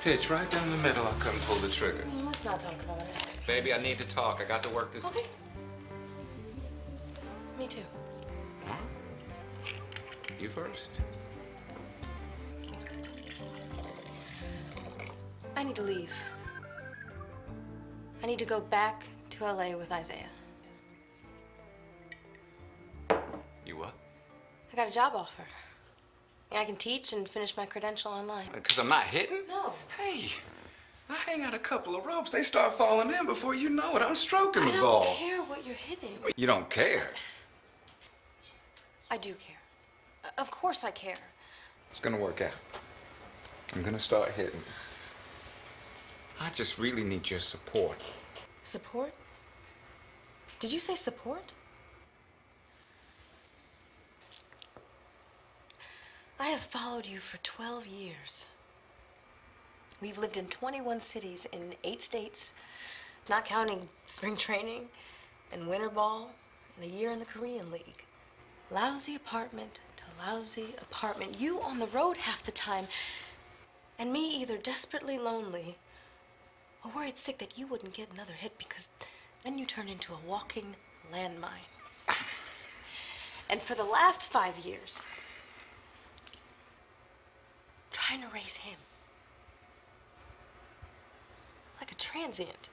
pitch right down the middle, I'll come pull the trigger. Let's not talk about it. Baby, I need to talk. I got to work this. Okay. Me too. Huh? You first. I need to leave. I need to go back to LA with Isaiah. You what? I got a job offer. I can teach and finish my credential online. Because I'm not hitting? No. Hey, I hang out a couple of ropes. They start falling in before you know it. I'm stroking the ball. I don't care what you're hitting. You don't care? I do care. Of course I care. It's gonna work out. I'm gonna start hitting. I just really need your support. Support? Did you say support? I have followed you for 12 years. We've lived in 21 cities in 8 states, not counting spring training and winter ball and a year in the Korean League. Lousy apartment to lousy apartment. You on the road half the time, and me either desperately lonely or worried sick that you wouldn't get another hit because then you turn into a walking landmine. And for the last 5 years, trying to raise him like a transient.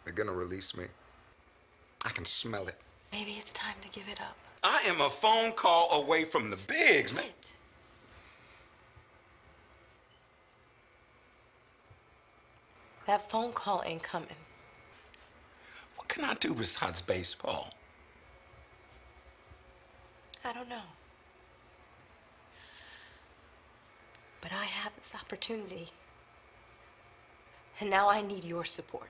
They're gonna release me. I can smell it. Maybe it's time to give it up. I am a phone call away from the bigs, man. Quit. That phone call ain't coming. What can I do besides baseball? I don't know. But I have this opportunity. And now I need your support.